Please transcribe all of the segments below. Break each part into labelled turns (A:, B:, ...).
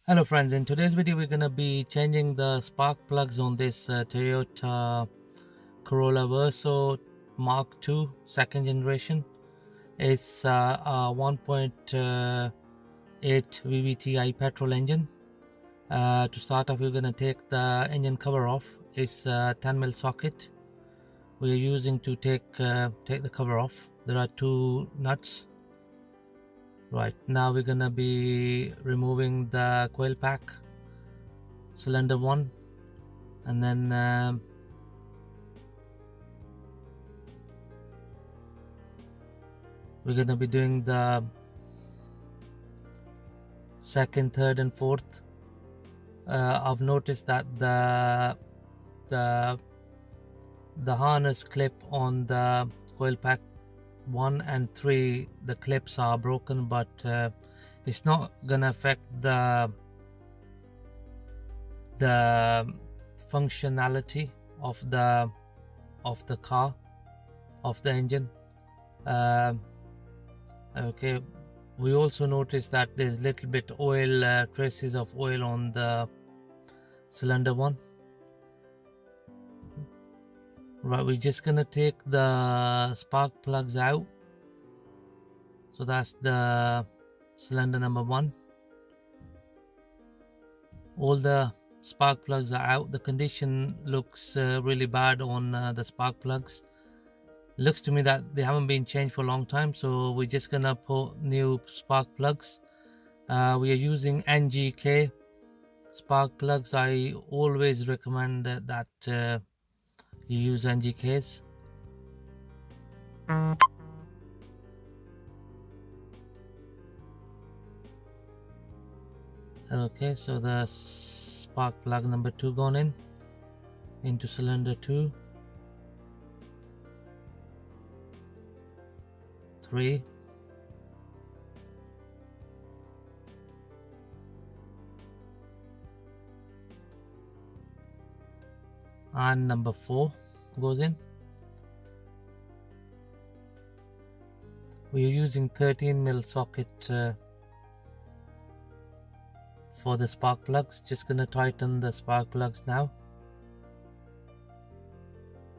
A: Hello friends, in today's video we're going to be changing the spark plugs on this Toyota Corolla Verso Mark II second generation. It's a 1.8 VVTi petrol engine. To start off, we're going to take the engine cover off. It's a 10mm socket we're using to take the cover off. There are two nuts. Right, now we're going to be removing the coil pack, cylinder 1, and then we're going to be doing the second, third and fourth. I've noticed that the harness clip on the coil pack 1 and 3, the clips are broken, but it's not gonna affect the functionality of the car, of the engine. Okay, we also noticed that there's little bit oil, traces of oil on the cylinder 1. Right, we're just gonna take the spark plugs out. So that's the cylinder number 1. All the spark plugs are out. The condition looks really bad on the spark plugs. Looks to me that they haven't been changed for a long time, so we're just gonna put new spark plugs. We are using NGK spark plugs. I always recommend that you use NGKs. Okay, so the spark plug number 2 gone into cylinder 2, 3, and number 4 goes in. We are using 13mm socket for the spark plugs. Just gonna tighten the spark plugs now.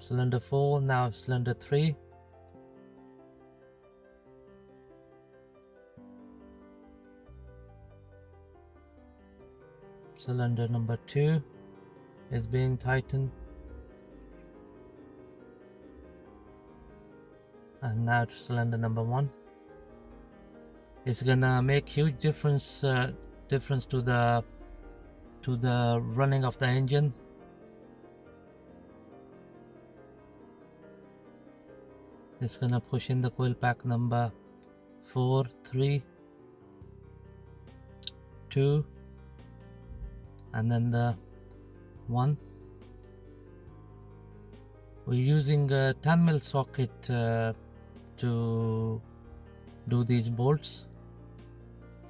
A: Cylinder 4, now cylinder 3. Cylinder number 2 is being tightened. And now to cylinder number 1. It's gonna make huge difference to the running of the engine. It's gonna push in the coil pack number 4, 3, 2, and then the 1. We're using a 10mm socket to do these bolts,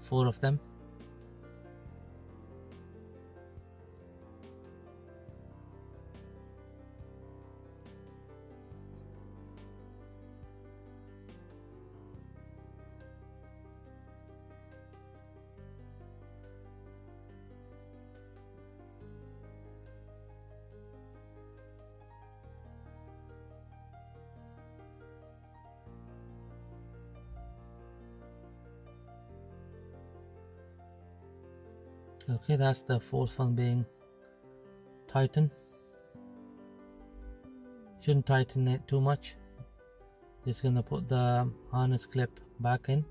A: 4 of them. Okay, that's the 4th one being tightened. Shouldn't tighten it too much. Just gonna put the harness clip back in.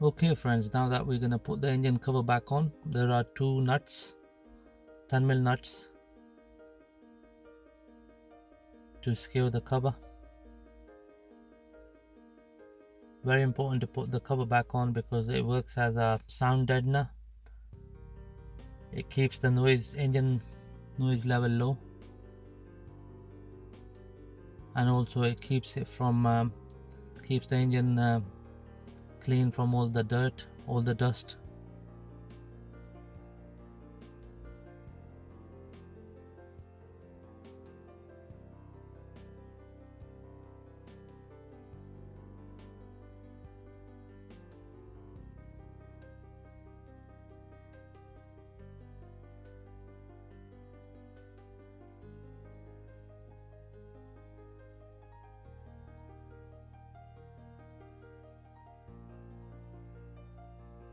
A: Okay friends, now that we're gonna put the engine cover back on, there are 2 nuts, 10mm nuts, to secure the cover. Very important to put the cover back on because it works as a sound deadener. It keeps the engine noise level low, and also it keeps it from keeps the engine clean from all the dirt, all the dust.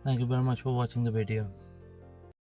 A: Thank you very much for watching the video.